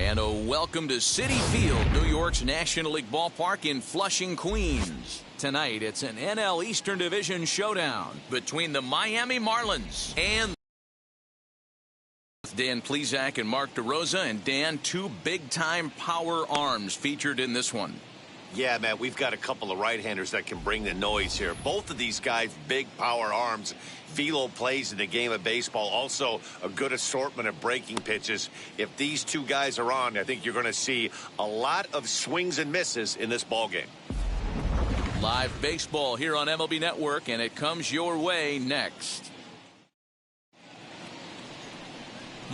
And a welcome to Citi Field, New York's National League ballpark in Flushing, Queens. Tonight, it's an NL Eastern Division showdown between the Miami Marlins and Dan Plesac and Mark DeRosa. And Dan, two big-time power arms featured in this one. Yeah, man, we've got a couple of right-handers that can bring the noise here. Both of these guys, big power arms. Velo plays in the game of baseball. Also, a good assortment of breaking pitches. If these two guys are on, I think you're going to see a lot of swings and misses in this ballgame. Live baseball here on MLB Network, and it comes your way next.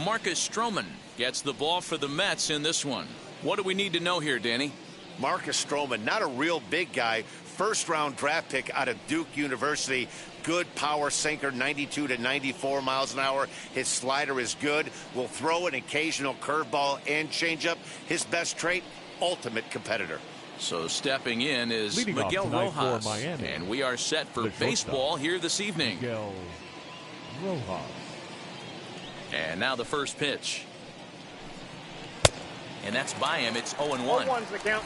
Marcus Stroman gets the ball for the Mets in this one. What do we need to know here, Danny? Marcus Stroman, not a real big guy. First-round draft pick out of Duke University. Good power sinker, 92 to 94 miles an hour. His slider is good. Will throw an occasional curveball and changeup. His best trait, ultimate competitor. So stepping in is Leading Miguel Rojas. Miami, and we are set for baseball here this evening. Miguel Rojas. And now the first pitch. And that's by him. It's 0-1. 0-1's the count.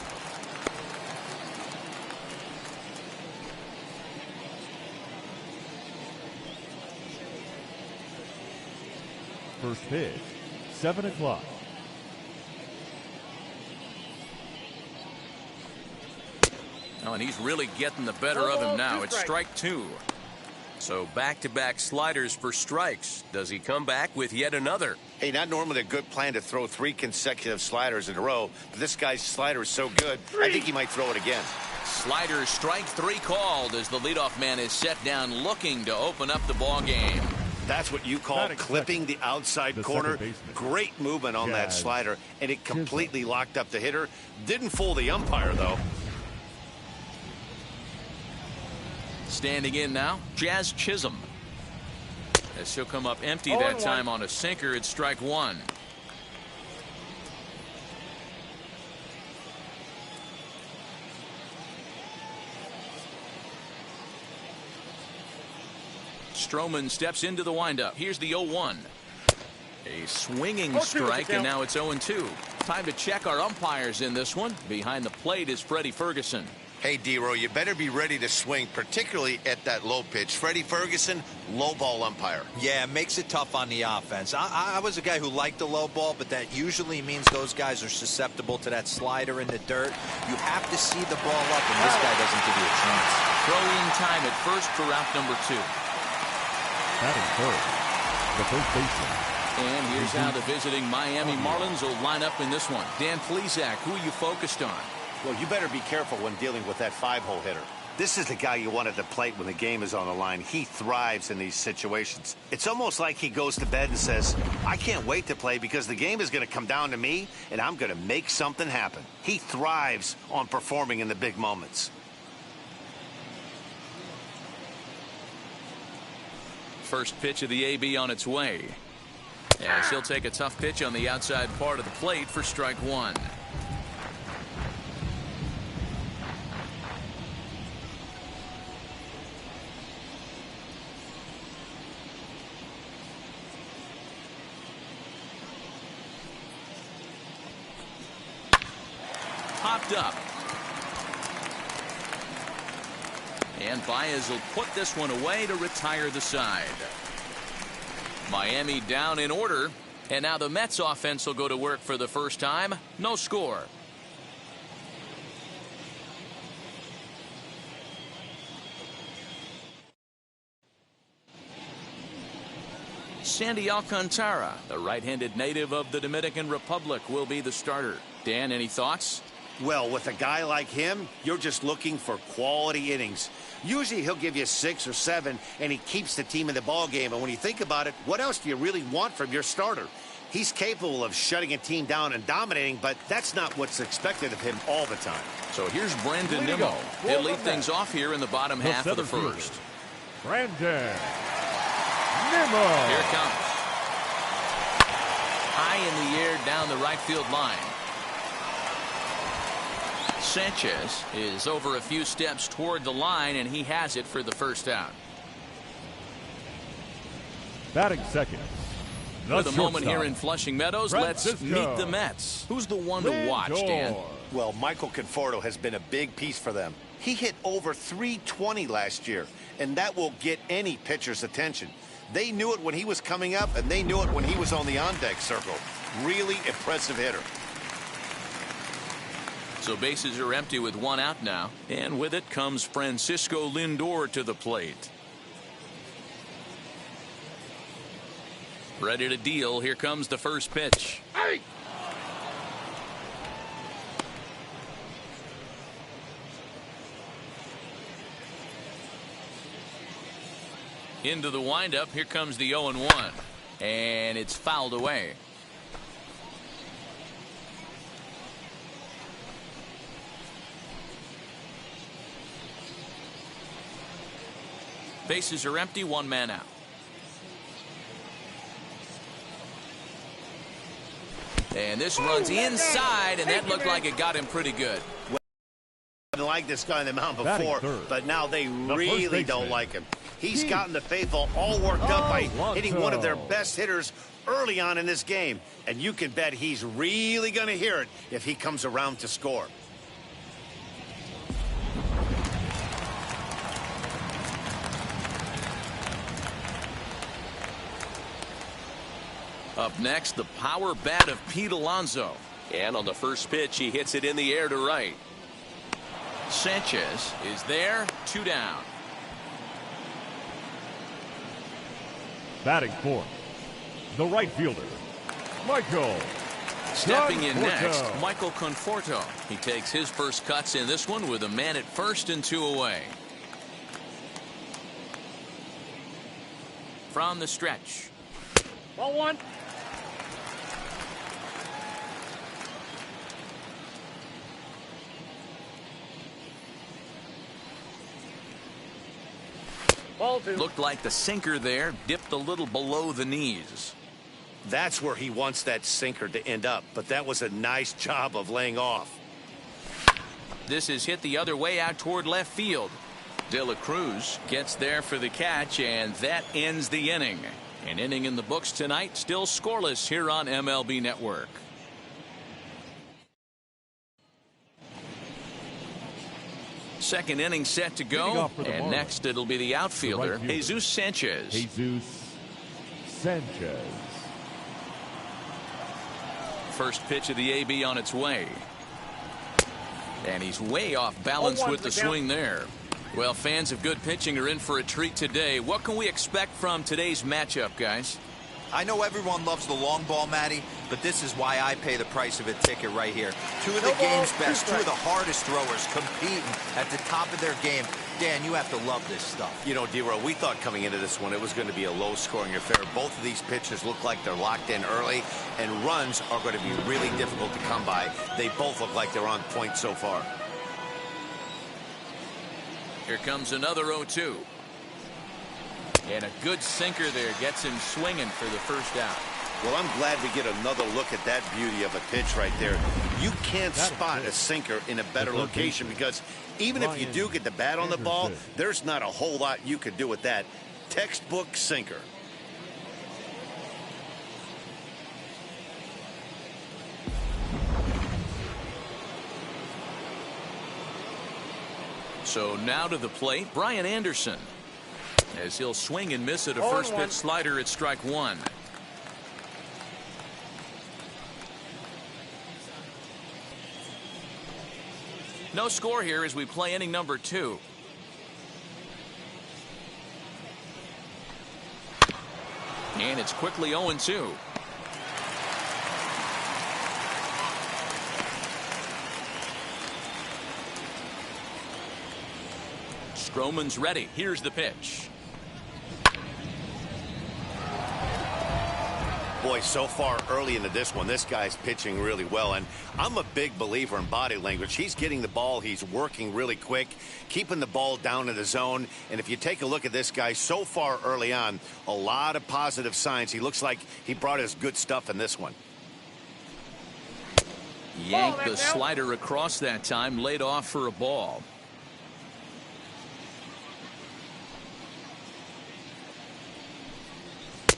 First pitch, 7 o'clock. Oh, and he's really getting the better of him now. It's strike two. So back-to-back sliders for strikes. Does he come back with yet another? Hey, not normally a good plan to throw 3 consecutive sliders in a row, but this guy's slider is so good, I think he might throw it again. Slider strike 3 called as the leadoff man is set down looking to open up the ball game. That's what you call clipping the outside corner. Great movement on that slider, and it completely locked up the hitter. Didn't fool the umpire, though. Standing in now, Jazz Chisholm. As he'll come up empty that time on a sinker, it's strike 1. Stroman steps into the windup. Here's the 0-1. A swinging strike, and now it's 0-2. Time to check our umpires in this one. Behind the plate is Freddie Ferguson. Hey, D-Row, you better be ready to swing, particularly at that low pitch. Freddie Ferguson, low ball umpire. Yeah, makes it tough on the offense. I was a guy who liked the low ball, but that usually means those guys are susceptible to that slider in the dirt. You have to see the ball up, and this guy doesn't give you a chance. Throw-in time at first for out number 2. Batting third, the first baseman. And here's how the visiting Miami Marlins will line up in this one. Dan Plesac, who are you focused on? Well, you better be careful when dealing with that 5-hole hitter. This is the guy you want at the plate when the game is on the line. He thrives in these situations. It's almost like he goes to bed and says, I can't wait to play because the game is going to come down to me and I'm going to make something happen. He thrives on performing in the big moments. First pitch of the AB on its way. As he'll take a tough pitch on the outside part of the plate for strike 1. Popped up. And Baez will put this one away to retire the side. Miami down in order. And now the Mets offense will go to work for the first time. No score. Sandy Alcantara, the right-handed native of the Dominican Republic, will be the starter. Dan, any thoughts? Well, with a guy like him, you're just looking for quality innings. Usually he'll give you 6 or 7, and he keeps the team in the ball game. And when you think about it, what else do you really want from your starter? He's capable of shutting a team down and dominating, but that's not what's expected of him all the time. So here's Brandon Nimmo. He'll lead things off here in the bottom half of the first. Brandon Nimmo. Here it comes. High in the air down the right field line. Sanchez is over a few steps toward the line, and he has it for the first out. Batting second, For the moment here shortstop, in Flushing Meadows, let's Francisco meet the Mets. Who's the one to watch, Dan? Well, Michael Conforto has been a big piece for them. He hit over 320 last year, and that will get any pitcher's attention. They knew it when he was coming up, and they knew it when he was on the on-deck circle. Really impressive hitter. So bases are empty with one out now, and with it comes Francisco Lindor to the plate. Ready to deal. Here comes the first pitch. Hey! Into the windup. Here comes the 0-1. And it's fouled away. Bases are empty. One man out. And this runs inside, and that looked like it got him pretty good. I didn't like this guy on the mound before, but now they really don't like him. He's gotten the faithful all worked up by hitting one of their best hitters early on in this game. And you can bet he's really going to hear it if he comes around to score. Up next, the power bat of Pete Alonso. And on the first pitch, he hits it in the air to right. Sanchez is there, 2 down. Batting fourth, the right fielder, Michael. Stepping in Conforto. next, Michael Conforto. He takes his first cuts in this one with a man at first and 2 away. From the stretch. Ball one. Ball two. Looked like the sinker there dipped a little below the knees. That's where he wants that sinker to end up, but that was a nice job of laying off. This is hit the other way out toward left field. De La Cruz gets there for the catch, and that ends the inning. An inning in the books tonight, still scoreless here on MLB Network. Second inning set to go, and next it'll be the outfielder, Jesus Sanchez. Jesus Sanchez. First pitch of the AB on its way. And he's way off balance with the swing there. Well, fans of good pitching are in for a treat today. What can we expect from today's matchup, guys? I know everyone loves the long ball, Matty, but this is why I pay the price of a ticket right here. Two of the game's best, two of the hardest throwers competing at the top of their game. Dan, you have to love this stuff. You know, D-Row, we thought coming into this one it was going to be a low-scoring affair. Both of these pitchers look like they're locked in early, and runs are going to be really difficult to come by. They both look like they're on point so far. Here comes another 0-2. And a good sinker there gets him swinging for the first out. Well, I'm glad we get another look at that beauty of a pitch right there. You can't spot a sinker in a better location because even if you do get the bat on the ball, there's not a whole lot you could do with that. Textbook sinker. So now to the plate, Brian Anderson. As he'll swing and miss at a first pitch slider at strike one. No score here as we play inning number 2. And it's quickly 0-2. Stroman's ready. Here's the pitch. Boy, so far early into this one, this guy's pitching really well, and I'm a big believer in body language. He's getting the ball, he's working really quick, keeping the ball down in the zone, and if you take a look at this guy so far early on, a lot of positive signs. He looks like he brought his good stuff in this one. Yanked the slider across that time, laid off for a ball.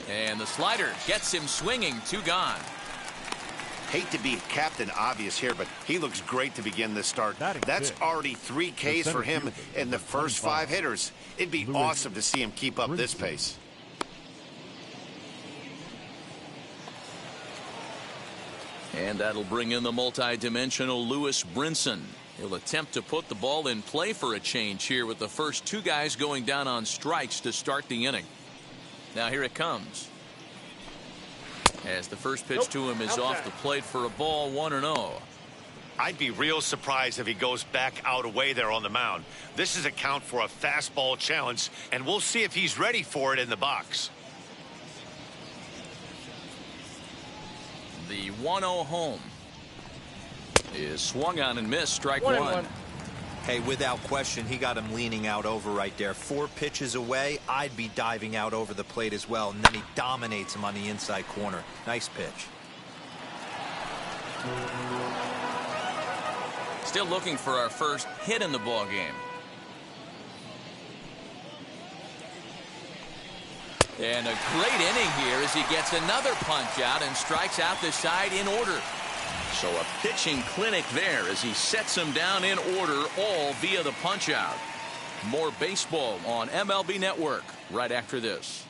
And the slider gets him swinging. 2 gone. Hate to be Captain Obvious here, but he looks great to begin this start. That's already 3 Ks for him in the first 5 hitters. It'd be awesome to see him keep up this pace. And that'll bring in the multi-dimensional Lewis Brinson. He'll attempt to put the ball in play for a change here with the first 2 guys going down on strikes to start the inning. Now here it comes. As the first pitch to him is off the plate for a ball, 1-0. I'd be real surprised if he goes back out away there on the mound. This is a count for a fastball challenge, and we'll see if he's ready for it in the box. The 1-0 home is swung on and missed. Strike 1. Hey, without question, he got him leaning out over right there. 4 pitches away, I'd be diving out over the plate as well, and then he dominates him on the inside corner. Nice pitch. Still looking for our first hit in the ball game. And a great inning here as he gets another punch out and strikes out the side in order. So a pitching clinic there as he sets him down in order, all via the punch out. More baseball on MLB Network right after this.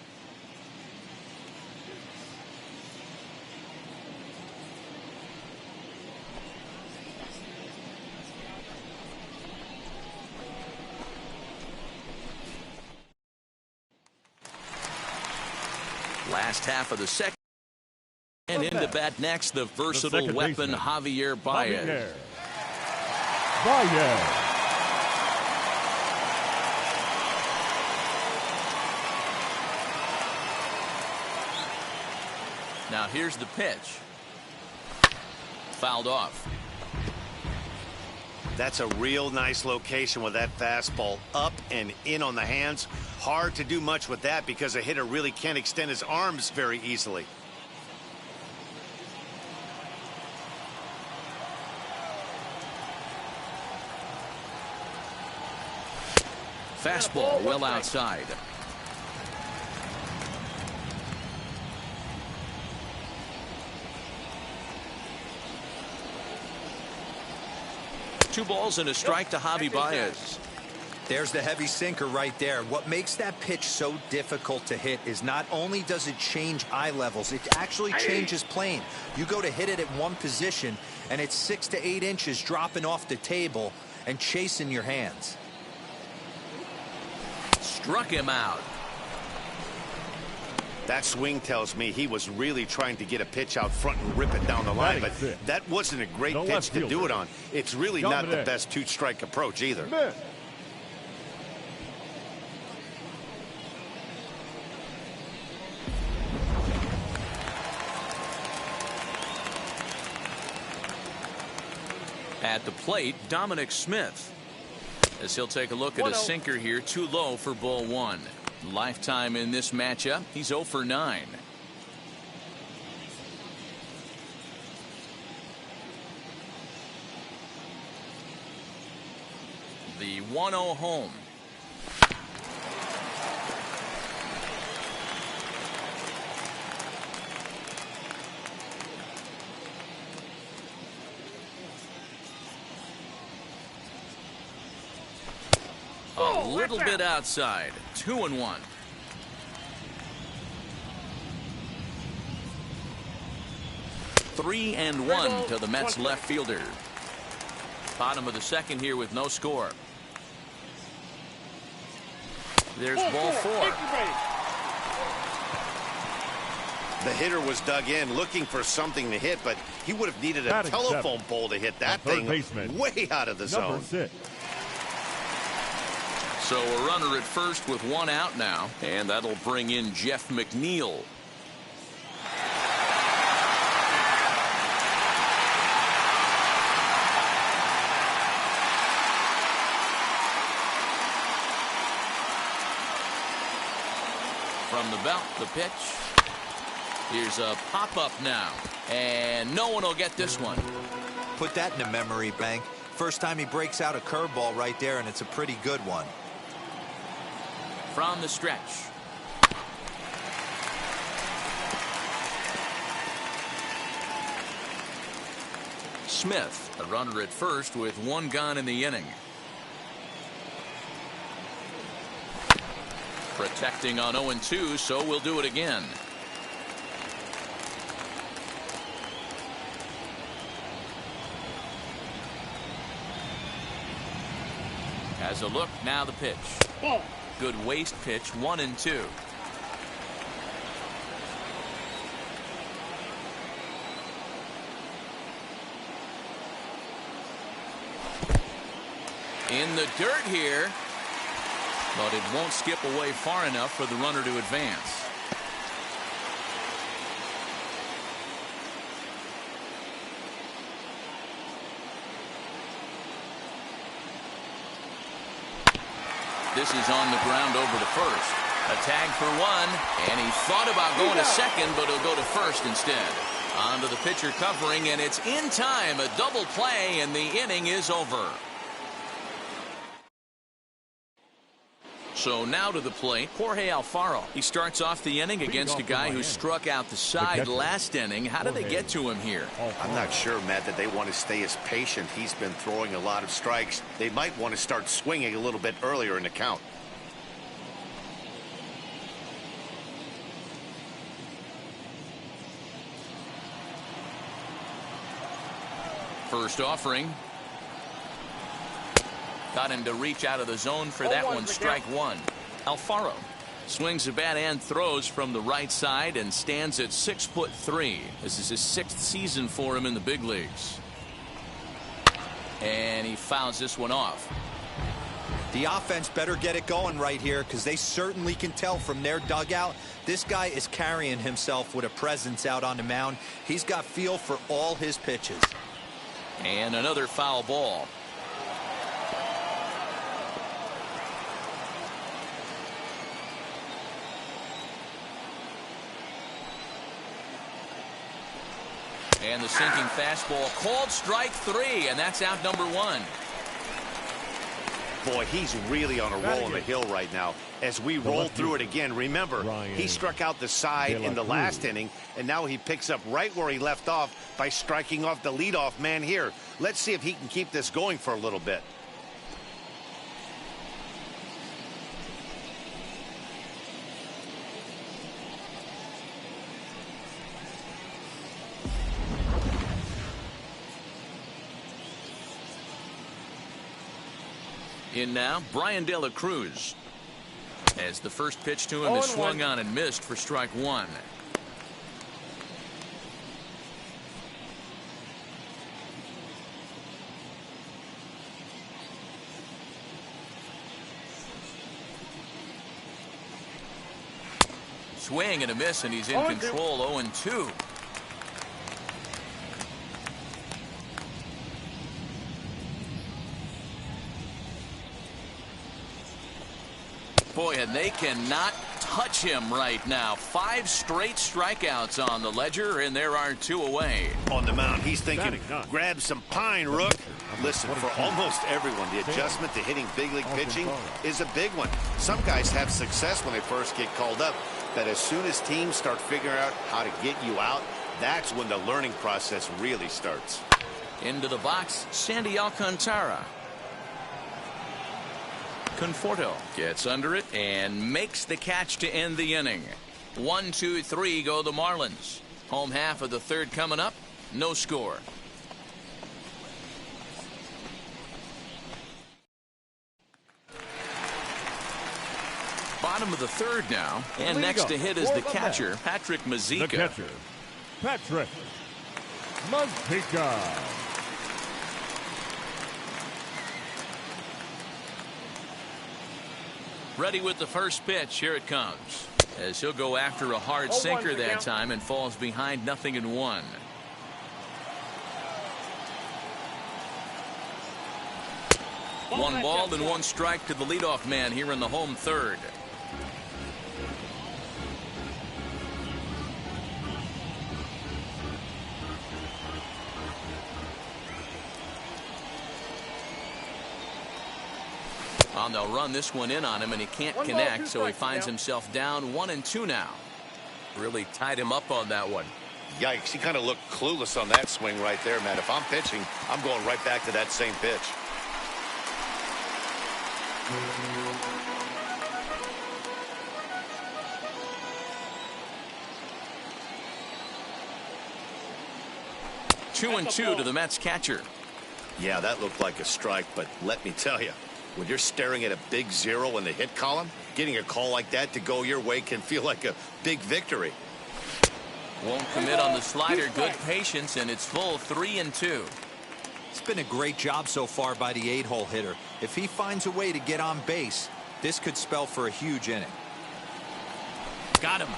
Last half of the second. And into bat next, the versatile weapon, Javier Baez. Now here's the pitch. Fouled off. That's a real nice location with that fastball up and in on the hands. Hard to do much with that because a hitter really can't extend his arms very easily. Fastball well outside. Two balls and a strike to Javi Baez. There's the heavy sinker right there. What makes that pitch so difficult to hit is not only does it change eye levels, it actually changes plane. You go to hit it at one position, and it's 6 to 8 inches dropping off the table and chasing your hands. Struck him out. That swing tells me he was really trying to get a pitch out front and rip it down the line, but that wasn't a great pitch to do it on. It's really not the best 2-strike approach either. At the plate, Dominic Smith, as he'll take a look at a sinker here, too low for ball 1. Lifetime in this matchup, he's 0 for 9. The 1-0 home. A little bit outside. 2-1. Three and 1 to the Mets left fielder. Bottom of the second here with no score. There's ball 4. The hitter was dug in looking for something to hit, but he would have needed a telephone pole to hit that thing way out of the zone. So a runner at first with 1 out now, and that'll bring in Jeff McNeil. From the belt, the pitch. Here's a pop-up now, and no one will get this one. Put that in a memory bank. First time he breaks out a curveball right there, and it's a pretty good one. From the stretch. Smith, a runner at first with one gone in the inning. Protecting on 0-2, so we'll do it again. Has a look, now the pitch. Ball. Good waste pitch, 1-2. In the dirt here, but it won't skip away far enough for the runner to advance. This is on the ground over to first. A tag for one, and he thought about going to second, but he'll go to first instead. On to the pitcher covering, and it's in time. A double play, and the inning is over. So now to the plate, Jorge Alfaro. He starts off the inning against a guy who struck out the side last inning. How did they get to him here? I'm not sure, Matt, that they want to stay as patient. He's been throwing a lot of strikes. They might want to start swinging a little bit earlier in the count. First offering. Got him to reach out of the zone for that one. Strike one. Alfaro swings a bat and throws from the right side and stands at 6'3". This is his 6th season for him in the big leagues. And he fouls this one off. The offense better get it going right here, because they certainly can tell from their dugout this guy is carrying himself with a presence out on the mound. He's got feel for all his pitches. And another foul ball. And the sinking fastball called strike three, and that's out number one. Boy, he's really on a roll on the hill right now. As we roll through it again, remember, he struck out the side in the last inning, and now he picks up right where he left off by striking off the leadoff man here. Let's see if he can keep this going for a little bit. In now, Brian De La Cruz. As the first pitch to him is swung on and missed for strike one. Swing and a miss, and he's in control. 0-2. Boy, and they cannot touch him right now. 5 straight strikeouts on the ledger, and there are 2 away. On the mound, he's thinking, grab some pine, Rook. Listen, for almost everyone, the adjustment to hitting big league pitching is a big one. Some guys have success when they first get called up, but as soon as teams start figuring out how to get you out, that's when the learning process really starts. Into the box, Sandy Alcantara. Conforto gets under it and makes the catch to end the inning. 1, 2, 3 go the Marlins. Home half of the third coming up. No score. Bottom of the third now. And next to hit is the catcher, Patrick Mazeika. The catcher, Patrick Mazeika. Ready with the first pitch. Here it comes. As he'll go after a hard sinker that time and falls behind 0-1. One ball and 1 strike to the leadoff man here in the home third. They'll run this one in on him, and he can't connect, so he finds himself down 1-2 now. Really tied him up on that one. Yikes, he kind of looked clueless on that swing right there, man. If I'm pitching, I'm going right back to that same pitch. Two and two to the Mets catcher. Yeah, that looked like a strike, but let me tell you, when you're staring at a big 0 in the hit column, getting a call like that to go your way can feel like a big victory. Won't commit on the slider. Good patience, and it's full 3-2. It's been a great job so far by the 8-hole hitter. If he finds a way to get on base, this could spell for a huge inning. Got him.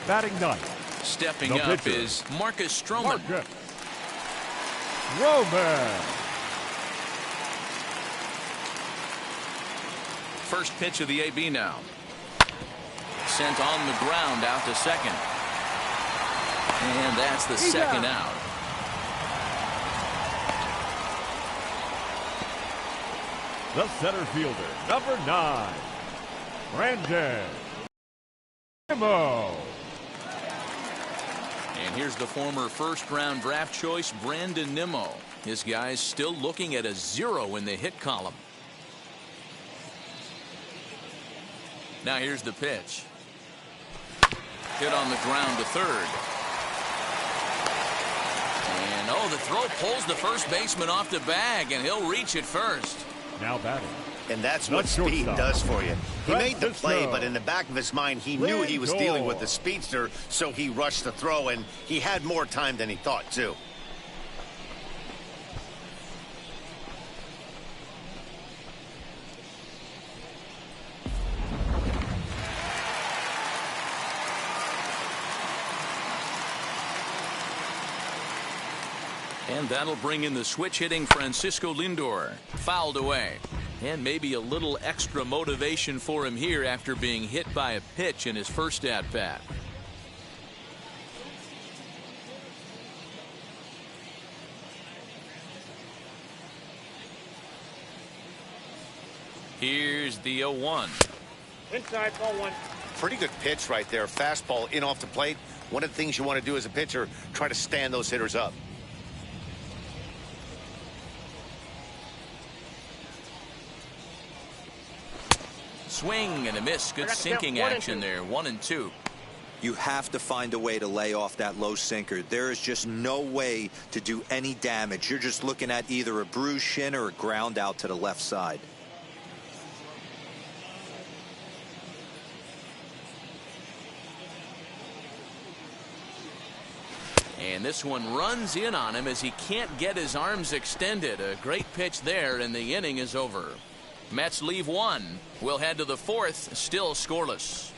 Batting ninth. Stepping The up pitcher. is Marcus Stroman. Marcus Stroman. First pitch of the AB now. Sent on the ground out to second. And that's the second out. The center fielder, number 9, Brandon Nimmo. And here's the former first-round draft choice, Brandon Nimmo. His guy's still looking at a 0 in the hit column. Now here's the pitch. Hit on the ground to third. And oh, the throw pulls the first baseman off the bag, and he'll reach it first. Now batting. And that's what speed does for you. He made the play, but in the back of his mind, he knew he was dealing with the speedster, so he rushed the throw, and he had more time than he thought, too. And that'll bring in the switch-hitting Francisco Lindor. Fouled away. And maybe a little extra motivation for him here after being hit by a pitch in his first at-bat. Here's the 0-1. Inside, ball 1. Pretty good pitch right there. Fastball in off the plate. One of the things you want to do as a pitcher, try to stand those hitters up. Swing and a miss. Good sinking action there. 1-2. You have to find a way to lay off that low sinker. There is just no way to do any damage. You're just looking at either a bruised shin or a ground out to the left side. And this one runs in on him as he can't get his arms extended. A great pitch there, and the inning is over. Mets leave 1. We'll head to the 4th, still scoreless.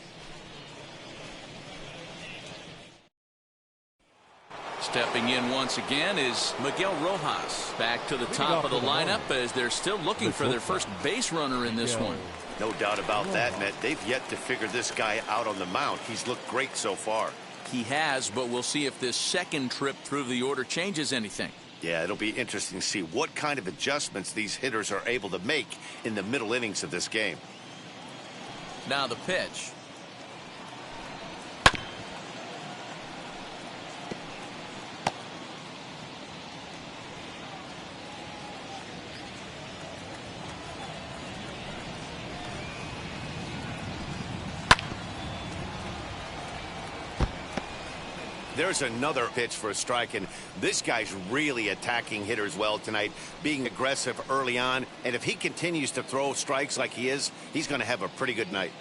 Stepping in once again is Miguel Rojas. Back to the top of the lineup as they're still looking for their first base runner in this one. No doubt about that, Matt. They've yet to figure this guy out on the mound. He's looked great so far. He has, but we'll see if this second trip through the order changes anything. Yeah, it'll be interesting to see what kind of adjustments these hitters are able to make in the middle innings of this game. Now the pitch. There's another pitch for a strike, and this guy's really attacking hitters well tonight, being aggressive early on. And if he continues to throw strikes like he is, he's going to have a pretty good night.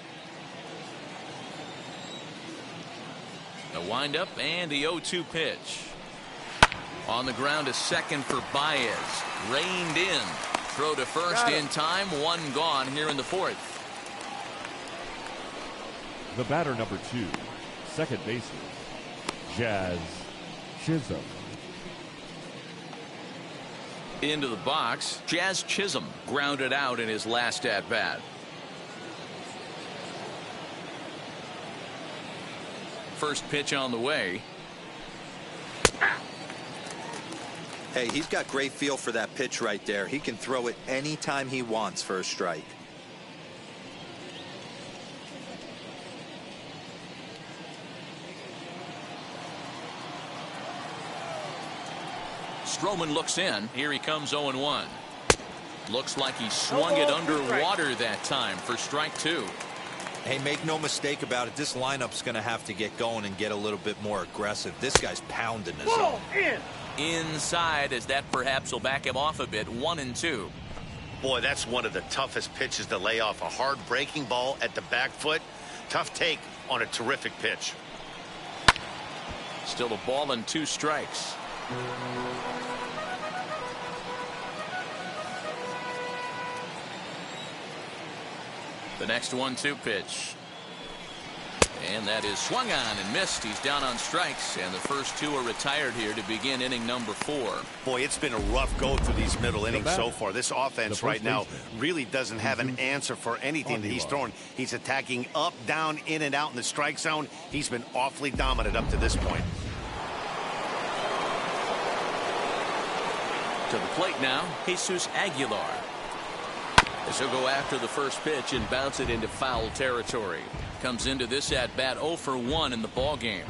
The windup and the 0-2 pitch. On the ground to second for Baez. Reined in. Throw to first in time. 1 gone here in the 4th. The batter number 2, second baseman, Jazz Chisholm. Into the box, Jazz Chisholm grounded out in his last at-bat. First pitch on the way. Hey, he's got great feel for that pitch right there. He can throw it anytime he wants for a strike. Stroman looks in. Here he comes 0-1. Looks like he swung it underwater that time for strike 2. Hey, make no mistake about it. This lineup's going to have to get going and get a little bit more aggressive. This guy's pounding the zone. Inside, as that perhaps will back him off a bit. 1-2. Boy, that's one of the toughest pitches to lay off. A hard breaking ball at the back foot. Tough take on a terrific pitch. Still a ball and 2 strikes. The next 1-2 pitch. And that is swung on and missed. He's down on strikes, and the first 2 are retired here to begin inning number 4. Boy, it's been a rough go through these middle innings so far. This offense right now really doesn't have an answer for anything that he's throwing. He's attacking up, down, in and out in the strike zone. He's been awfully dominant up to this point. To the plate now, Jesus Aguilar. As he'll go after the first pitch and bounce it into foul territory. Comes into this at bat 0 for 1 in the ball game.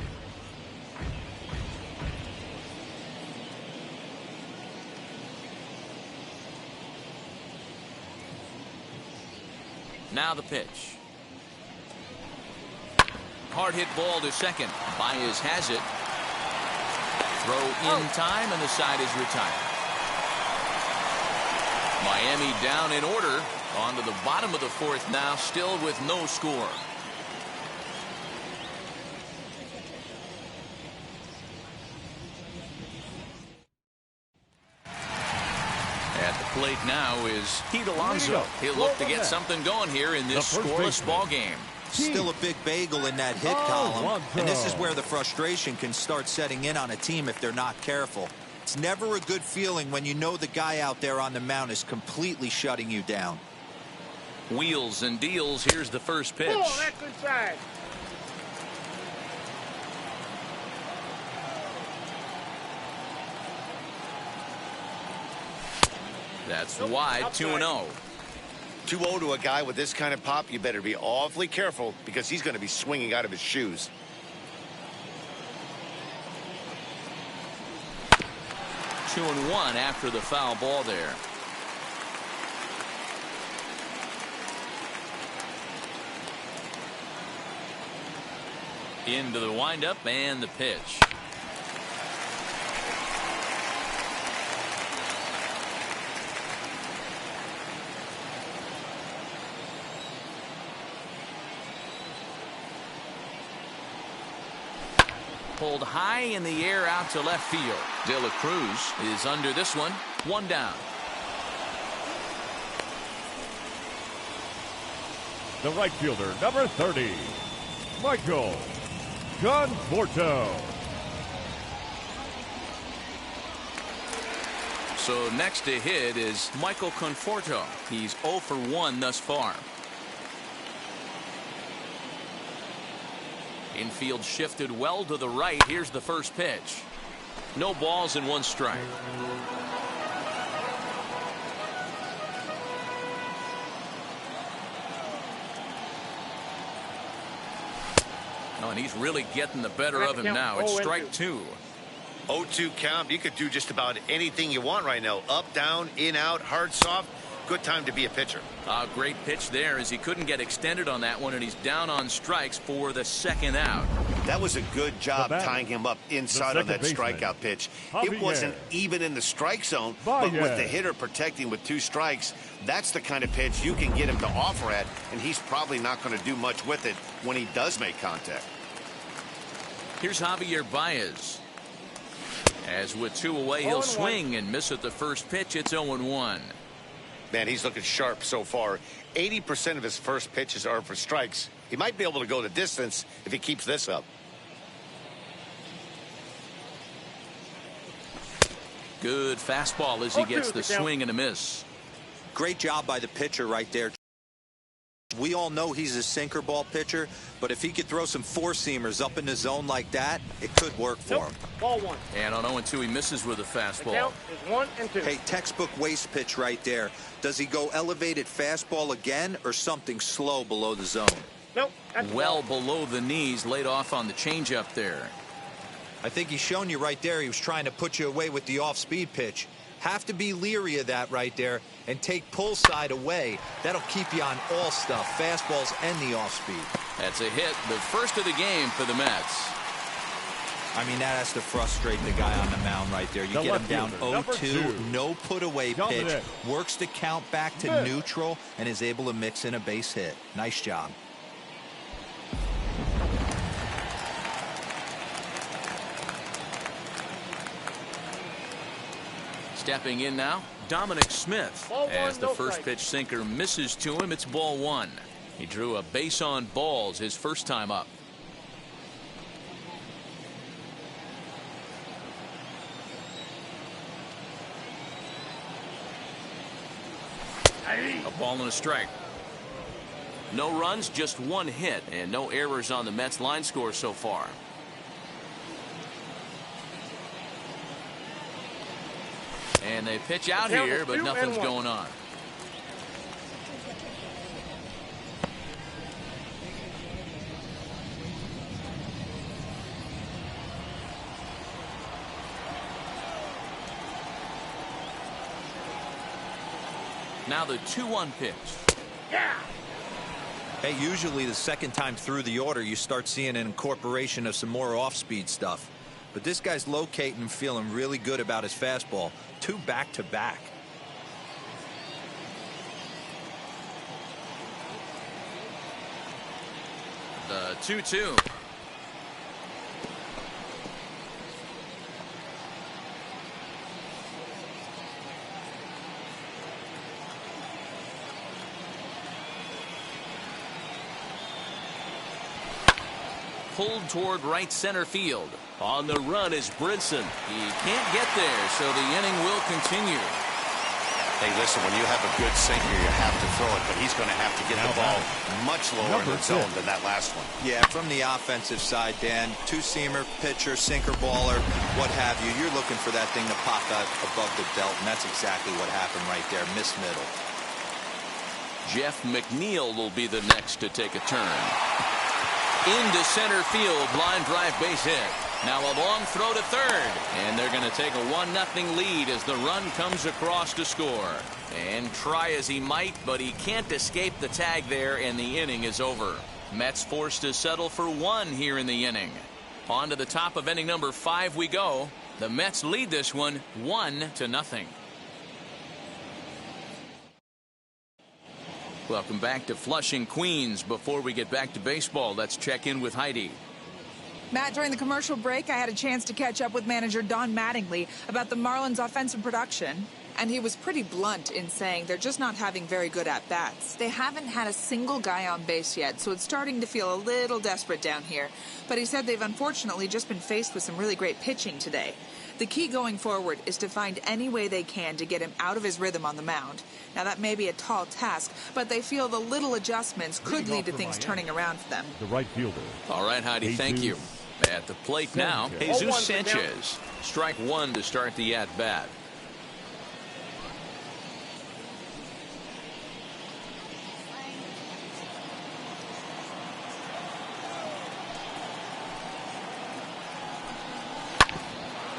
Now the pitch. Hard hit ball to second. Baez has it. Throw in time, and the side is retired. Miami down in order. On to the bottom of the 4th now, still with no score. At the plate now is Pete Alonso. He'll look to get something going here in this scoreless ball game. Still a big bagel in that hit column, and this is where the frustration can start setting in on a team if they're not careful. It's never a good feeling when you know the guy out there on the mound is completely shutting you down. Wheels and deals. Here's the first pitch. Oh, that's inside. That's wide. 2-0. 2-0 to a guy with this kind of pop. You better be awfully careful because he's going to be swinging out of his shoes. 2-1 after the foul ball there. Into the windup and the pitch. Pulled high in the air out to left field. De La Cruz is under this one. 1 down. The right fielder, number 30, Michael Conforto. So next to hit is Michael Conforto. He's 0 for 1 thus far. Infield shifted well to the right. Here's the first pitch. No balls and 1 strike. Oh, and he's really getting the better of him now. It's strike 2. 0-2 count. You could do just about anything you want right now. Up, down, in, out, hard, soft. Good time to be a pitcher. Great pitch there as he couldn't get extended on that one, and he's down on strikes for the 2nd out. That was a good job tying him up inside on that strikeout pitch. It wasn't even in the strike zone, but with the hitter protecting with 2 strikes, that's the kind of pitch you can get him to offer at, and he's probably not going to do much with it when he does make contact. Here's Javier Baez. As with 2 away, he'll swing and miss at the first pitch. It's 0-1. Man, he's looking sharp so far. 80% of his first pitches are for strikes. He might be able to go the distance if he keeps this up. Good fastball as he gets the swing and a miss. Great job by the pitcher right there. We all know he's a sinker ball pitcher, but if he could throw some 4-seamers up in the zone like that, it could work for him. Ball 1. And on 0-2, he misses with a fastball. The count is 1 and 2. Hey, textbook waste pitch right there. Does he go elevated fastball again or something slow below the zone? Nope. Well below the knees, laid off on the changeup there. I think he's shown you right there he was trying to put you away with the off-speed pitch. Have to be leery of that right there and take pull side away. That'll keep you on all stuff, fastballs and the off-speed. That's a hit, the first of the game for the Mets. I mean, that has to frustrate the guy on the mound right there. You get him down 0-2, no put-away pitch, works the count back to neutral, and is able to mix in a base hit. Nice job. Stepping in now, Dominic Smith. As the first pitch sinker misses to him, it's ball one. He drew a base on balls his first time up. A ball and a strike. No runs, just one hit, and no errors on the Mets line score so far. And they pitch out here, but nothing's going on. Now the 2-1 pitch. Yeah. Hey, usually the second time through the order, you start seeing an incorporation of some more off-speed stuff. But this guy's locating and feeling really good about his fastball. 2 back-to-back. The 2-2. Pulled toward right center field. On the run is Brinson. He can't get there, so the inning will continue. Hey, listen, when you have a good sinker, you have to throw it, but he's going to have to get the ball much lower in the zone than that last one. Yeah, from the offensive side, Dan, two-seamer, pitcher, sinker baller, what have you, you're looking for that thing to pop out above the belt, and that's exactly what happened right there. Miss middle. Jeff McNeil will be the next to take a turn. Into center field, line drive base hit. Now a long throw to third, and they're going to take a 1-0 lead as the run comes across to score. And try as he might, but he can't escape the tag there, and the inning is over. Mets forced to settle for 1 here in the inning. On to the top of inning number 5 we go. The Mets lead this one 1-0. Welcome back to Flushing, Queens. Before we get back to baseball, let's check in with Heidi. Matt, during the commercial break, I had a chance to catch up with manager Don Mattingly about the Marlins' offensive production. And he was pretty blunt in saying they're just not having very good at-bats. They haven't had a single guy on base yet, so it's starting to feel a little desperate down here. But he said they've unfortunately just been faced with some really great pitching today. The key going forward is to find any way they can to get him out of his rhythm on the mound. Now, that may be a tall task, but they feel the little adjustments could lead to things turning around for them. The right fielder. All right, Heidi, thank you. At the plate now, Jesus Sanchez. Strike 1 to start the at-bat.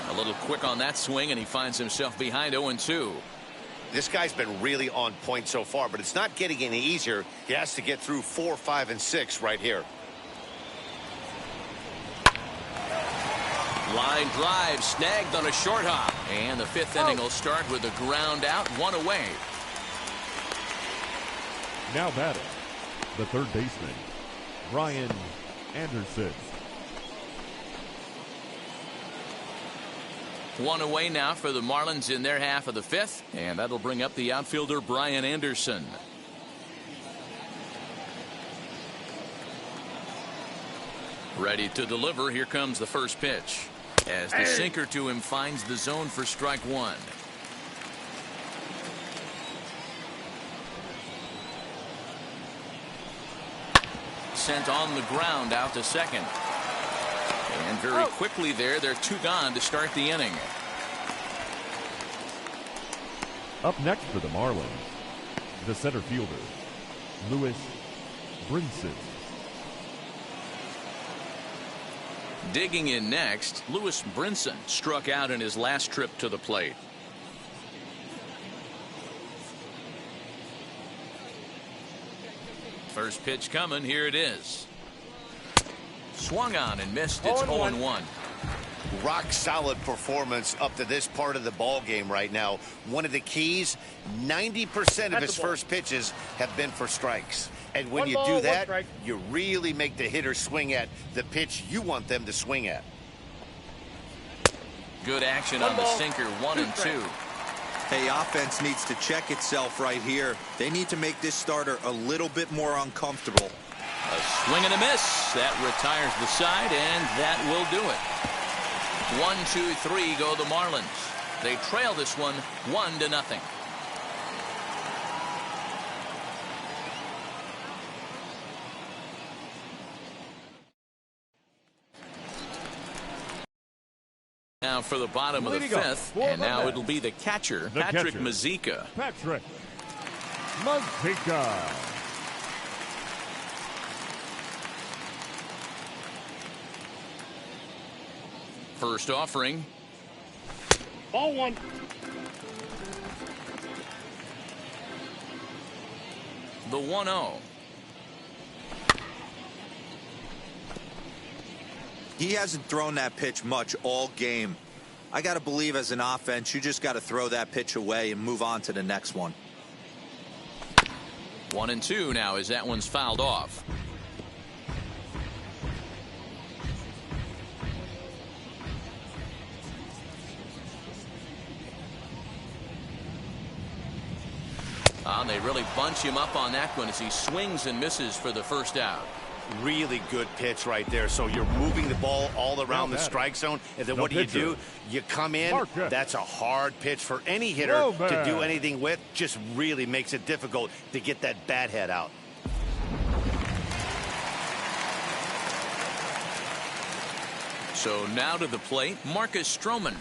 A little quick on that swing, and he finds himself behind 0-2. This guy's been really on point so far, but it's not getting any easier. He has to get through 4, 5, and 6 right here. Line drive snagged on a short hop, and the 5th inning will start with a ground out, 1 away. Now batting, the third baseman, Brian Anderson. 1 away now for the Marlins in their half of the 5th, and that'll bring up the outfielder Brian Anderson. Ready to deliver. Here comes the first pitch, as the sinker to him finds the zone for strike 1. Sent on the ground out to second. And very quickly there, they're 2 gone to start the inning. Up next for the Marlins, the center fielder, Brinson. Digging in next, Lewis Brinson struck out in his last trip to the plate. First pitch coming. Here it is. Swung on and missed. It's 0-1. Rock solid performance up to this part of the ball game right now. One of the keys, 90% of his first pitches have been for strikes. And when you do that, you really make the hitter swing at the pitch you want them to swing at. Good action on the sinker. 1-2. Hey, offense needs to check itself right here. They need to make this starter a little bit more uncomfortable. A swing and a miss. That retires the side, and that will do it. 1-2-3 go the Marlins. They trail this one 1-0. Now for the bottom of the fifth, and now it'll be the catcher, Patrick Mazeika. Patrick Mazeika. First offering. Ball one. The 1-0. He hasn't thrown that pitch much all game. I got to believe as an offense, you just got to throw that pitch away and move on to the next one. 1-2 now as that one's fouled off. And they really bunch him up on that one as he swings and misses for the first out. Really good pitch right there. So you're moving the ball all around the strike zone, and then what do? You come in. That's a hard pitch for any hitter to do anything with. Just really makes it difficult to get that bat head out. So now to the plate, Marcus Stroman.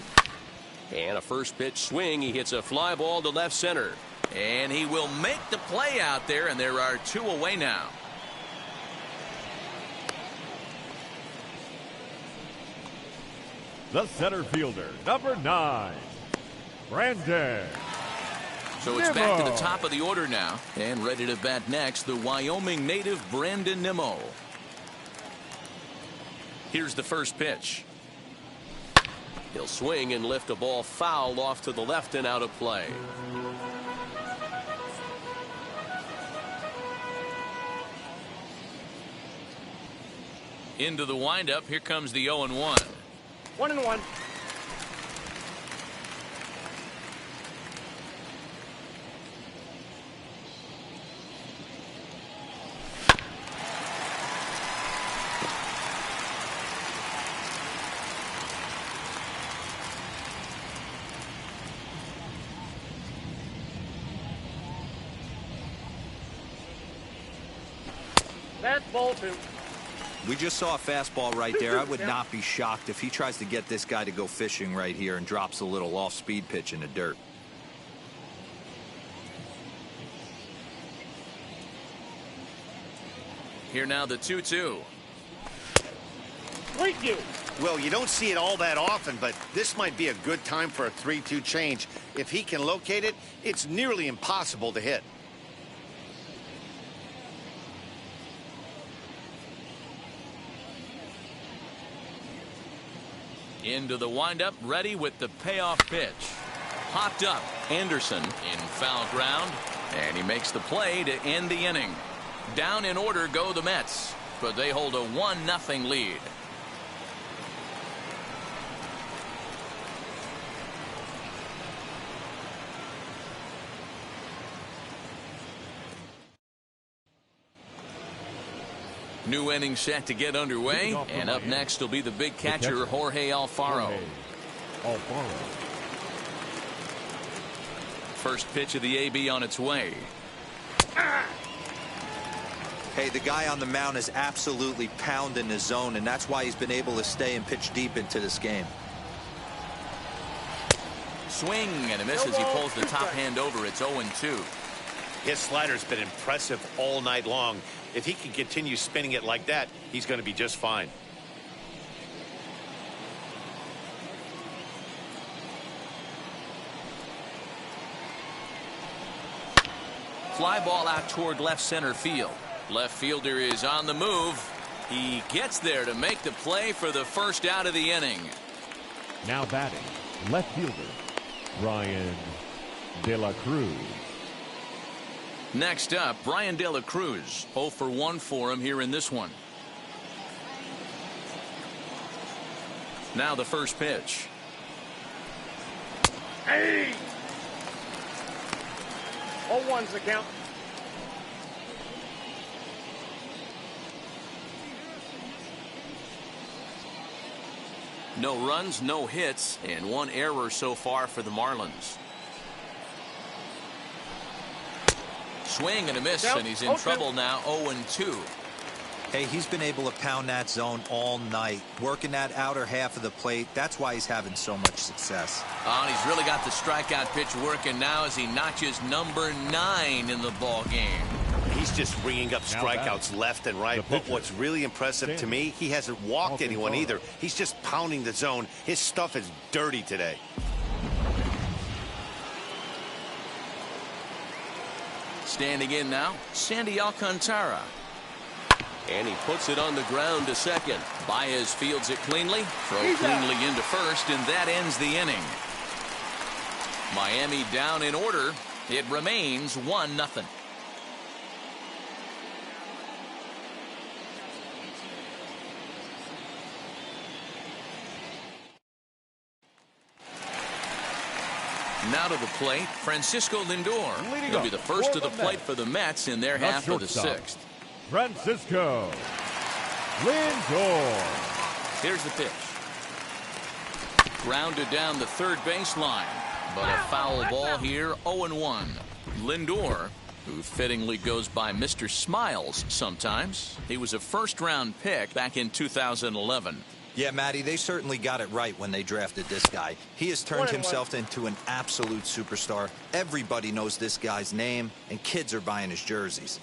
And a first pitch swing. He hits a fly ball to left center. And he will make the play out there, and there are 2 away now. The center fielder, number 9, Brandon. So it's back to the top of the order now, and ready to bat next, the Wyoming native Brandon Nimmo. Here's the first pitch. He'll swing and lift a ball foul off to the left and out of play. Into the windup. Here comes the 0-1. 1-1. That's ball 2. We just saw a fastball right there. I would not be shocked if he tries to get this guy to go fishing right here and drops a little off-speed pitch in the dirt. Here now the 2-2. Thank you. Well, you don't see it all that often, but this might be a good time for a 3-2 change. If he can locate it, it's nearly impossible to hit. Into the windup, ready with the payoff pitch. Popped up. Anderson in foul ground, and he makes the play to end the inning. Down in order go the Mets, but they hold a 1-0 lead. New inning set to get underway, and up next will be the big catcher, Jorge Alfaro. First pitch of the AB on its way. Hey, the guy on the mound is absolutely pounding the zone, and that's why he's been able to stay and pitch deep into this game. Swing and a miss as he pulls the top hand over. It's 0-2. His slider's been impressive all night long. If he can continue spinning it like that, he's going to be just fine. Fly ball out toward left center field. Left fielder is on the move. He gets there to make the play for the first out of the inning. Now batting, left fielder, Brian De La Cruz. Next up, Brian De La Cruz. 0 for 1 for him here in this one. Now the first pitch. Hey! 0-1's the count. No runs, no hits, and 1 error so far for the Marlins. Swing and a miss, and he's in trouble now. 0-2. Hey, he's been able to pound that zone all night, working that outer half of the plate. That's why he's having so much success. And he's really got the strikeout pitch working now as he notches number 9 in the ball game. He's just ringing up strikeouts left and right. But what's really impressive to me, he hasn't walked anyone either. He's just pounding the zone. His stuff is dirty today. Standing in now, Sandy Alcantara. And he puts it on the ground to second. Baez fields it cleanly. Throw cleanly into first, and that ends the inning. Miami down in order. It remains 1-0. Now to the plate, Francisco Lindor. He'll be the first to the plate for the Mets in their half of the 6th. Francisco Lindor. Here's the pitch. Grounded down the third baseline, but a foul ball here. 0-1. Lindor, who fittingly goes by Mr. Smiles sometimes. He was a first-round pick back in 2011. Yeah, Matty, they certainly got it right when they drafted this guy. He has turned himself into an absolute superstar. Everybody knows this guy's name, and kids are buying his jerseys.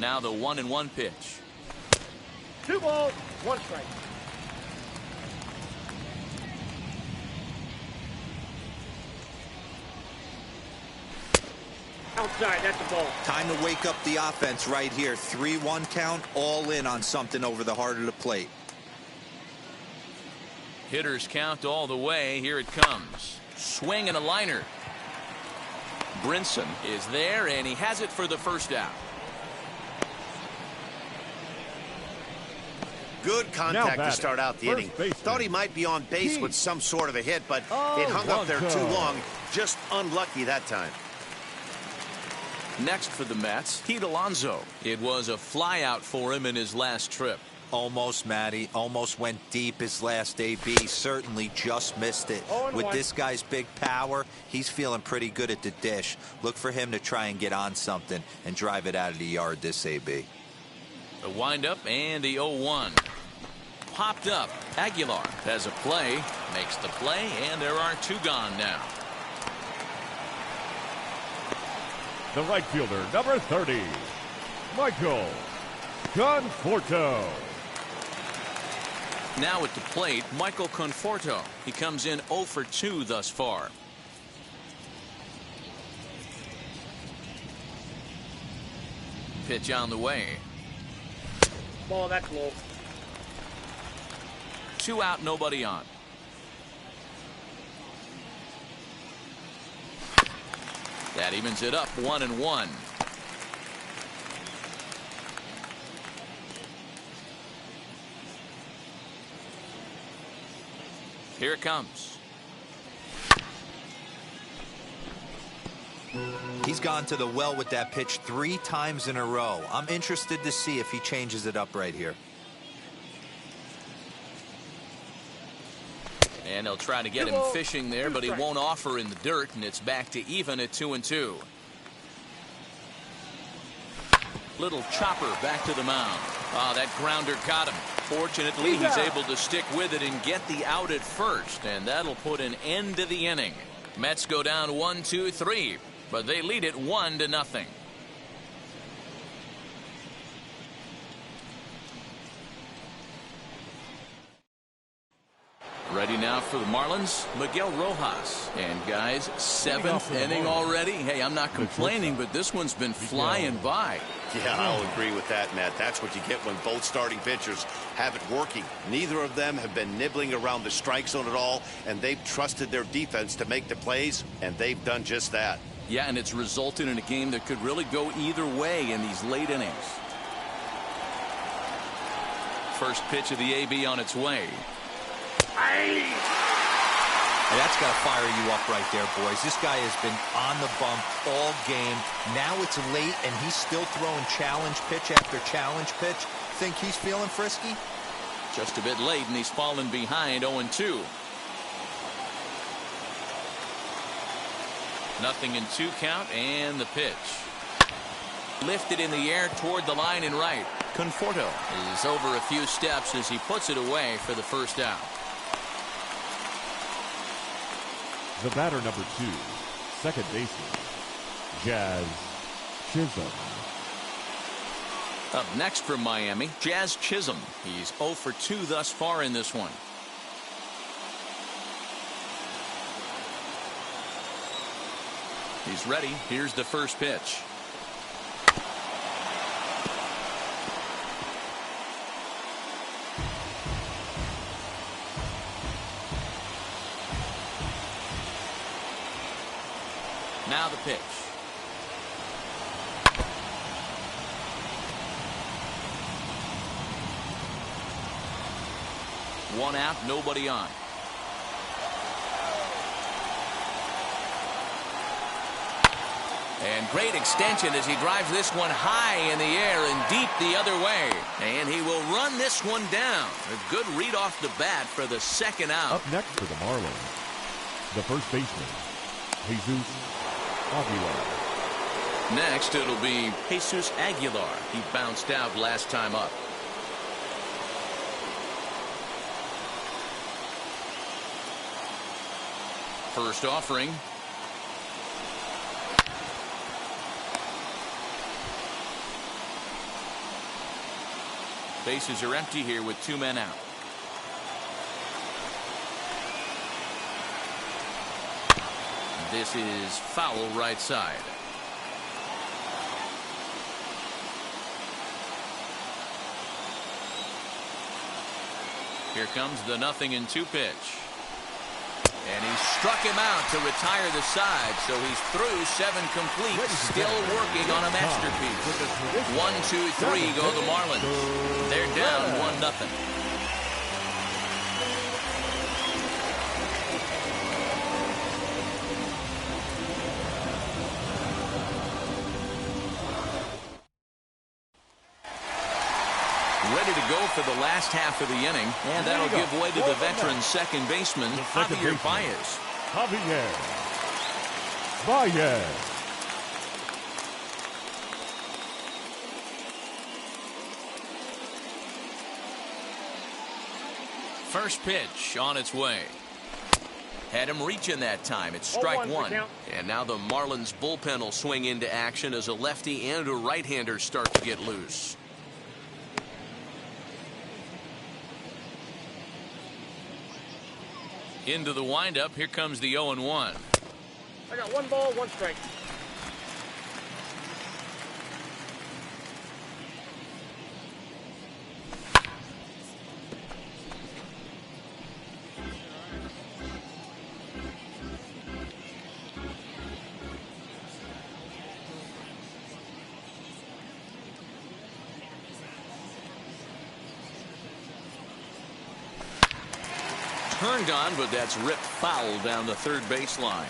Now the 1-1 pitch. 2 balls, 1 strike. Outside, that's a ball. Time to wake up the offense right here. 3-1 count, all in on something over the heart of the plate. Hitters count all the way. Here it comes. Swing and a liner. Brinson is there, and he has it for the first out. Good contact to start out the inning. Thought he might be on base with some sort of a hit, but it hung up there too long. Just unlucky that time. Next for the Mets, Pete Alonso. It was a flyout for him in his last trip. Almost, Matty. Almost went deep his last AB. Certainly just missed it. With this guy's big power, he's feeling pretty good at the dish. Look for him to try and get on something and drive it out of the yard this AB. The windup and the 0-1. Popped up. Aguilar has a play, makes the play, and there are 2 gone now. The right fielder, number 30, Michael Conforto. Now at the plate, Michael Conforto. He comes in 0 for 2 thus far. Pitch on the way. Ball, that's low. 2 out, nobody on. That evens it up, 1-1. Here it comes. He's gone to the well with that pitch 3 times in a row. I'm interested to see if he changes it up right here. And they'll try to get him fishing there, but he won't offer in the dirt, and it's back to even at 2-2. Little chopper back to the mound. Oh, that grounder got him. Fortunately, he's able to stick with it and get the out at first, and that'll put an end to the inning. Mets go down 1-2-3, but they lead it 1-0. Ready now for the Marlins, Miguel Rojas. And guys, 7th inning already. Hey, I'm not complaining, but this one's been flying by. Yeah, I'll agree with that, Matt. That's what you get when both starting pitchers have it working. Neither of them have been nibbling around the strike zone at all, and they've trusted their defense to make the plays, and they've done just that. Yeah, and it's resulted in a game that could really go either way in these late innings. First pitch of the AB on its way. That's got to fire you up right there, boys. This guy has been on the bump all game. Now it's late, and he's still throwing challenge pitch after challenge pitch. Think he's feeling frisky? Just a bit late, and he's fallen behind 0-2. 0-2 count, and the pitch. Lifted in the air toward the line and right. Conforto is over a few steps as he puts it away for the first out. The batter, number 2, second baseman, Jazz Chisholm. Up next from Miami, Jazz Chisholm. He's 0 for 2 thus far in this one. He's ready. Here's the first pitch. Now the pitch. One out, nobody on. And great extension as he drives this one high in the air and deep the other way. And he will run this one down. A good read off the bat for the second out. Up next for the Marlins, the first baseman, Jesus Aguilar. Next, it'll be Jesus Aguilar. He bounced out last time up. First offering. Bases are empty here with 2 men out. This is foul right side. Here comes the 0-2 pitch. And he struck him out to retire the side, so he's through 7 complete, still working on a masterpiece. 1-2-3 go the Marlins. They're down 1-0. Ready to go for the last half of the inning, and that'll give way to the veteran second baseman, Javier Baez. Javier Baez. First pitch on its way. Had him reaching that time. It's strike 1. And now the Marlins bullpen will swing into action as a lefty and a right-hander start to get loose. Into the windup. Here comes the 0-1. I got 1 ball, 1 strike. Turned on, but that's ripped foul down the third baseline.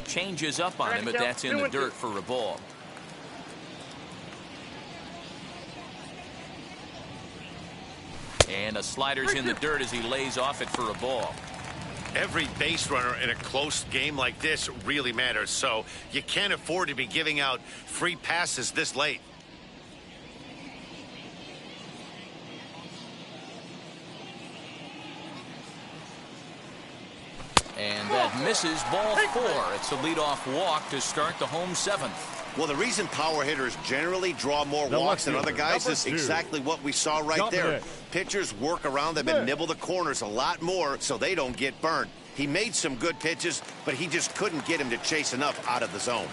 Changes up on him, but that's in the dirt for a ball. And a slider's in the dirt as he lays off it for a ball. Every base runner in a close game like this really matters, so you can't afford to be giving out free passes this late. And that misses ball 4. It's a leadoff walk to start the home 7th. Well, the reason power hitters generally draw more walks than other guys is exactly what we saw right there. Pitchers work around them and nibble the corners a lot more so they don't get burned. He made some good pitches, but he just couldn't get him to chase enough out of the zone.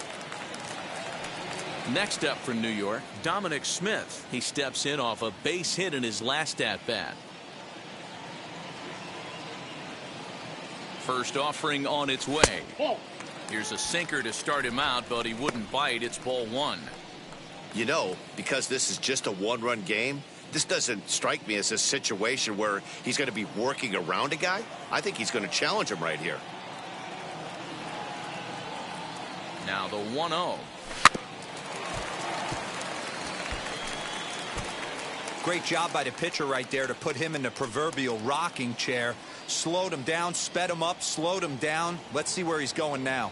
Next up for New York, Dominic Smith. He steps in off a base hit in his last at-bat. First offering on its way. Here's a sinker to start him out, but he wouldn't bite. It's ball one. You know, because this is just a one-run game, this doesn't strike me as a situation where he's going to be working around a guy. I think he's going to challenge him right here. Now the 1-0. Great job by the pitcher right there to put him in the proverbial rocking chair. Slowed him down, sped him up, slowed him down. Let's see where he's going now.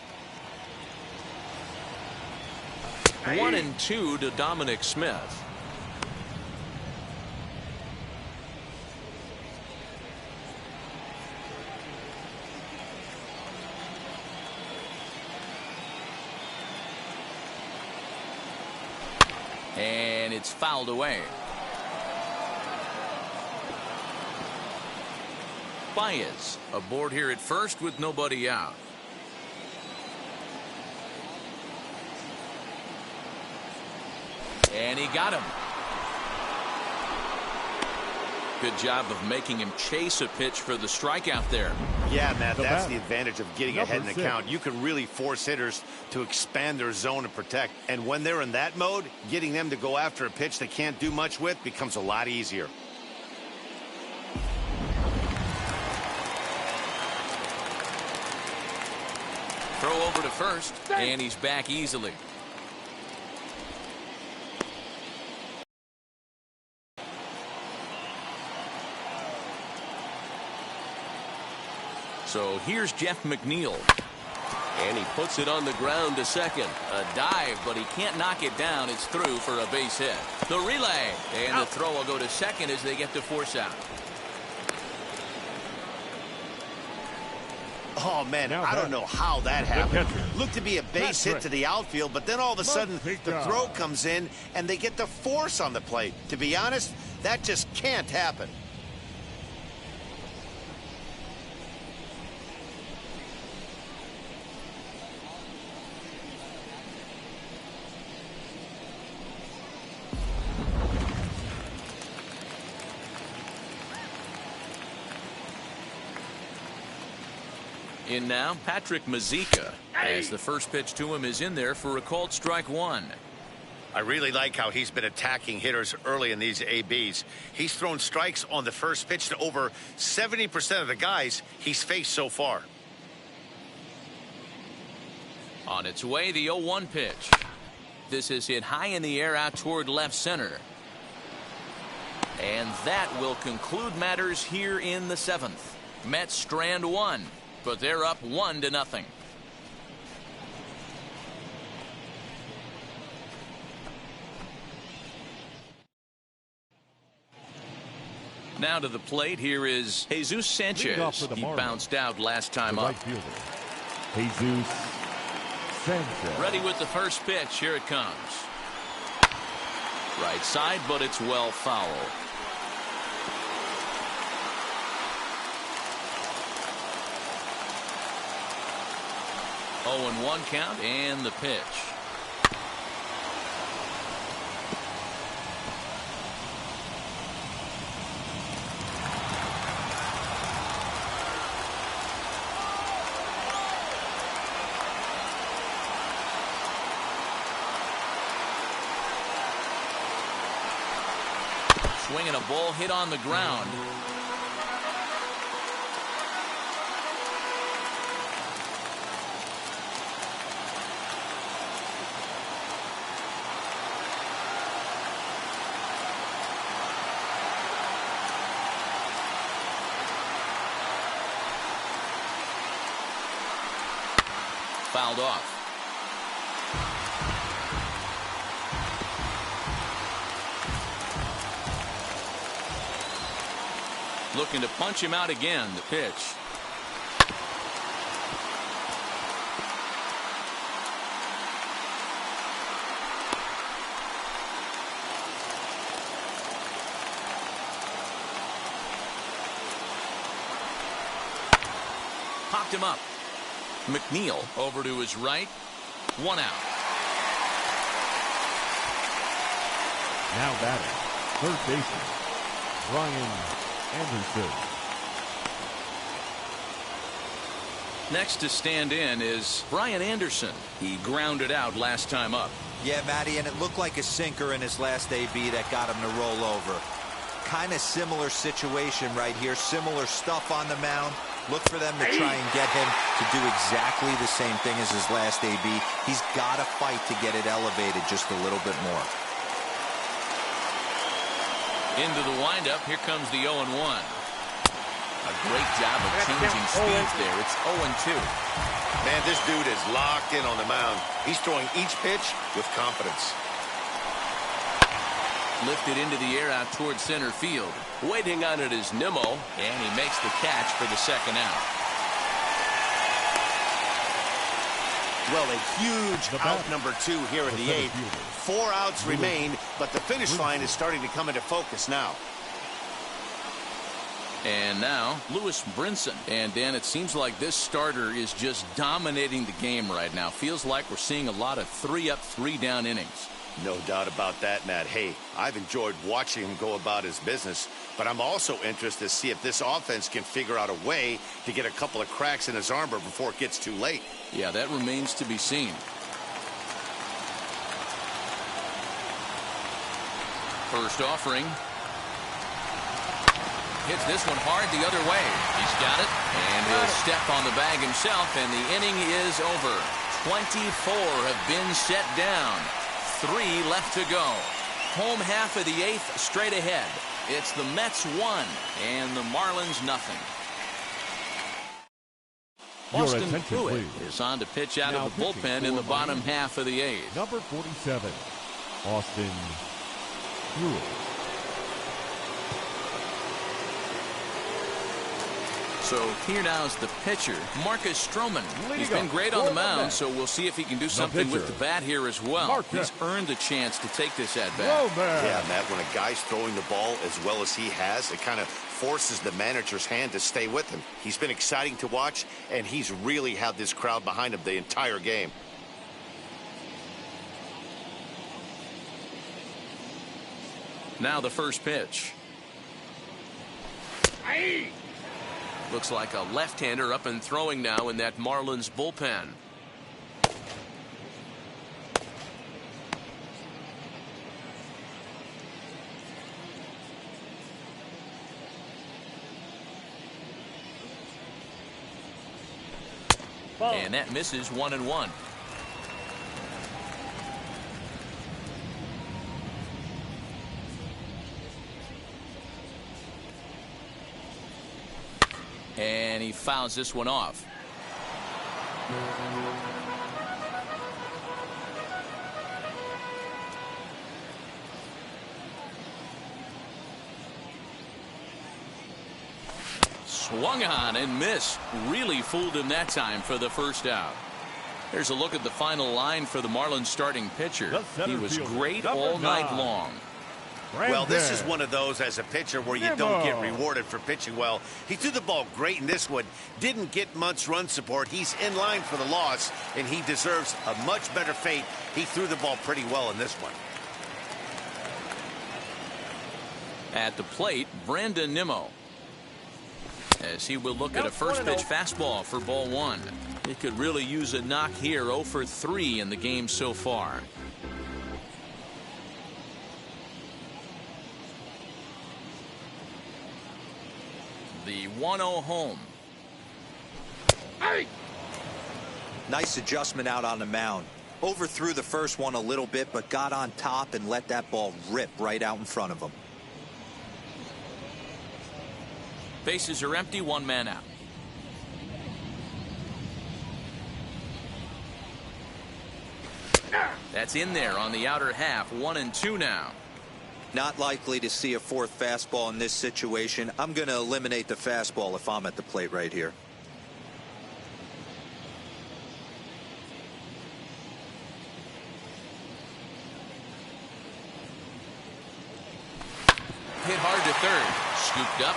1-2 to Dominic Smith. And it's fouled away. Baez aboard here at first with nobody out. And he got him. Good job of making him chase a pitch for the strikeout there. Yeah, Matt, that's the advantage of getting ahead in the count. You can really force hitters to expand their zone and protect. And when they're in that mode, getting them to go after a pitch they can't do much with becomes a lot easier. Throw over to first, and he's back easily. So here's Jeff McNeil. And he puts it on the ground to second. A dive, but he can't knock it down. It's through for a base hit. The relay, and the throw will go to second as they get to force out. Oh, man, I don't know how that happened. Looked to be a base hit to the outfield, but then all of a sudden the throw comes in and they get the force on the plate. To be honest, that just can't happen. In now, Patrick Mazeika, as the first pitch to him is in there for a called strike one. I really like how he's been attacking hitters early in these ABs. He's thrown strikes on the first pitch to over 70% of the guys he's faced so far. On its way, the 0-1 pitch. This is hit high in the air out toward left center. And that will conclude matters here in the seventh. Mets strand one, but they're up 1-0. Now to the plate, here is Jesus Sanchez. He bounced out last time up. Jesus Sanchez. Ready with the first pitch. Here it comes. Right side, but it's well foul. 0-1 count and the pitch. Swinging a ball hit on the ground. Fouled off. Looking to punch him out again. The pitch. popped him up. McNeil over to his right. 1 out. Now batting, third baseman, Brian Anderson. Next to stand in is Brian Anderson. He grounded out last time up. Yeah, Matty, and it looked like a sinker in his last AB that got him to roll over. Kind of similar situation right here. Similar stuff on the mound. Look for them to try and get him to do exactly the same thing as his last AB. He's got to fight to get it elevated just a little bit more. Into the windup. Here comes the 0-1. A great job of changing speeds there. It's 0-2. Man, this dude is locked in on the mound. He's throwing each pitch with confidence. Lifted into the air out towards center field. Waiting on it is Nimmo, and he makes the catch for the second out. Well, a huge out number 2 here in the 8th. 4 outs remain, but the finish line is starting to come into focus now. And now, Lewis Brinson. And, Dan, it seems like this starter is just dominating the game right now. Feels like we're seeing a lot of 3-up, 3-down innings. No doubt about that, Matt. Hey, I've enjoyed watching him go about his business, but I'm also interested to see if this offense can figure out a way to get a couple of cracks in his armor before it gets too late. Yeah, that remains to be seen. First offering. Hits this one hard the other way. He's got it, and he'll step on the bag himself, and the inning is over. 24 have been set down. 3 left to go. Home half of the 8th straight ahead. It's the Mets 1 and the Marlins nothing. Austin THRU is on to pitch out of the bullpen in the bottom half of the 8th. Number 47, Austin THRU. So here now is the pitcher, Marcus Stroman. He's been great on the mound, so we'll see if he can do something with the bat here as well. He's earned a chance to take this at bat. Yeah, Matt, when a guy's throwing the ball as well as he has, it kind of forces the manager's hand to stay with him. He's been exciting to watch, and he's really had this crowd behind him the entire game. Now the first pitch. Looks like a left-hander up and throwing now in that Marlins bullpen. And that misses 1-1. And he fouls this one off. Swung on and missed. Really fooled him that time for the first out. Here's a look at the final line for the Marlins starting pitcher. He was great all night long. Well, this is one of those as a pitcher where you don't get rewarded for pitching well. He threw the ball great in this one. Didn't get much run support. He's in line for the loss, and he deserves a much better fate. He threw the ball pretty well in this one. At the plate, Brandon Nimmo. As he will look at a first pitch fastball for ball 1. He could really use a knock here. 0 for 3 in the game so far. The 1-0 home. Nice adjustment out on the mound. Overthrew the first one a little bit, but got on top and let that ball rip right out in front of him. Bases are empty, 1 man out. That's in there on the outer half. 1-2 now. Not likely to see a 4th fastball in this situation. I'm going to eliminate the fastball if I'm at the plate right here. Hit hard to third. Scooped up.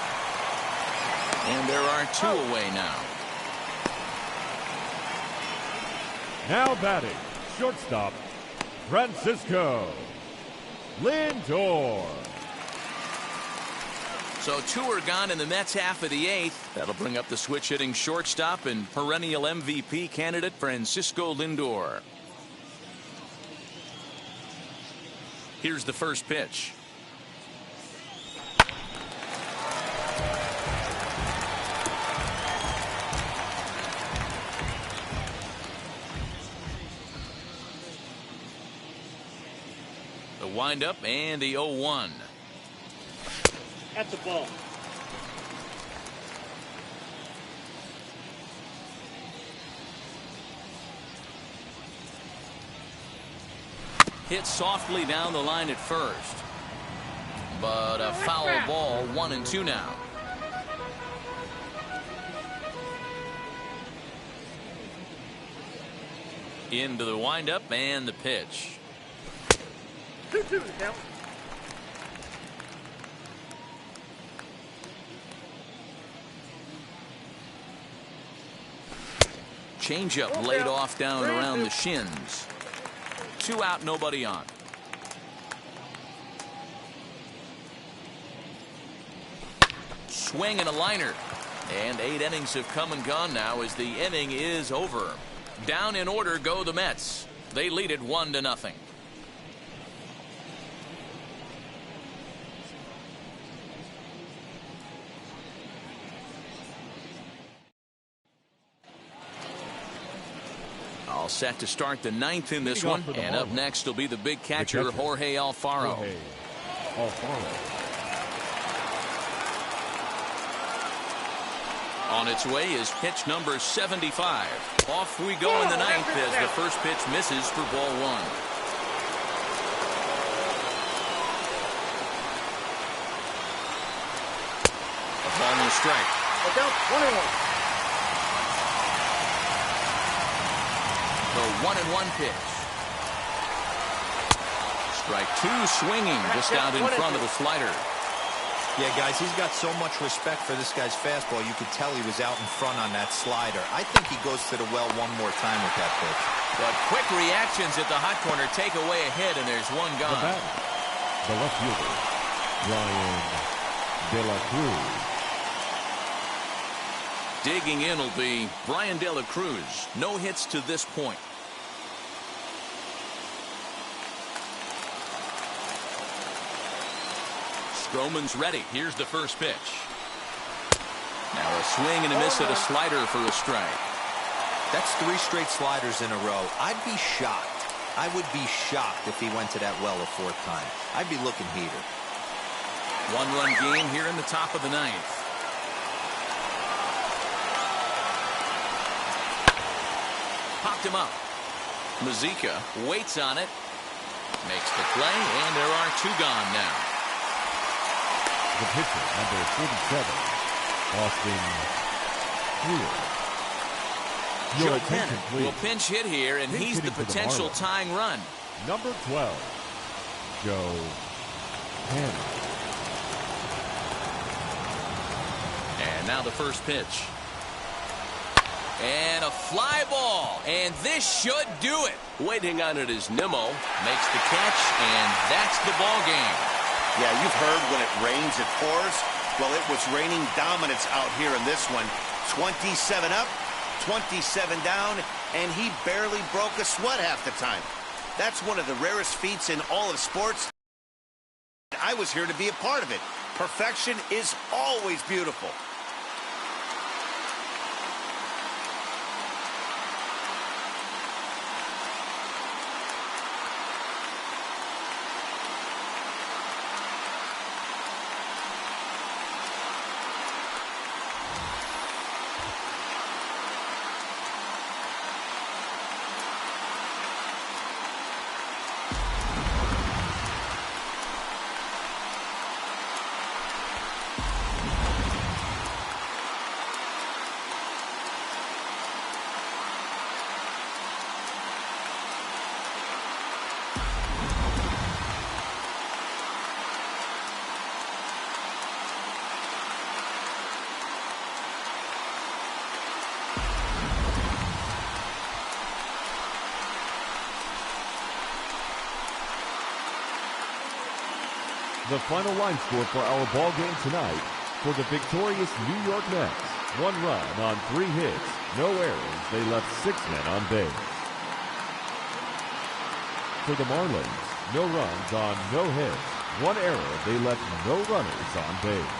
And there are 2 away now. Now batting, shortstop, Francisco Lindor. So 2 are gone in the Mets half of the 8th. That'll bring up the switch hitting shortstop and perennial MVP candidate Francisco Lindor. Here's the first pitch. The windup and the 0-1. That's a ball. Hit softly down the line at first. But a foul ball, 1-2 now. Into the windup and the pitch. 2-2 now. Changeup laid off down around the shins. 2 out, nobody on. Swing and a liner. And 8 innings have come and gone now as the inning is over. Down in order go the Mets. They lead it 1-0. All set to start the 9th in this one. And up next will be the big catcher, Jorge Alfaro. On its way is pitch number 75. Off we go in the 9th as the first pitch misses for ball 1. A ball and a strike. Down 1-1. The 1-1 pitch. Strike 2 swinging just out in front of the slider. Yeah, guys, he's got so much respect for this guy's fastball. You could tell he was out in front on that slider. I think he goes to the well one more time with that pitch. But quick reactions at the hot corner take away a hit, and there's one gone. The left fielder, Brian De La Cruz. Digging in will be Brian De La Cruz. No hits to this point. Stroman's ready. Here's the first pitch. Now a swing and a miss at a slider for a strike. That's 3 straight sliders in a row. I'd be shocked. I would be shocked if he went to that well a 4th time. I'd be looking heated. 1-run game here in the top of the 9th. Popped him up. Mazika waits on it. Makes the play, and there are 2 gone now. The pitcher, number 47, Austin Hewitt. Your attention, please. Will pinch hit here, and he's the potential tying run. Number 12, Joe Hanna. And now the first pitch. And a fly ball, and this should do it. Waiting on it is Nimmo. Makes the catch, and that's the ball game. Yeah, you've heard when it rains, it pours. Well, it was raining dominance out here in this one. 27 up, 27 down, and he barely broke a sweat half the time. That's one of the rarest feats in all of sports. I was here to be a part of it. Perfection is always beautiful. The final line score for our ball game tonight for the victorious New York Mets. 1 run on 3 hits, no errors. They left 6 men on base. For the Marlins, no runs on no hits, 1 error. They left no runners on base.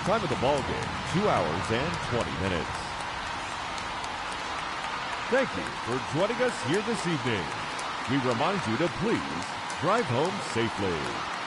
Time of the ball game, 2 hours and 20 minutes. Thank you for joining us here this evening. We remind you to please drive home safely.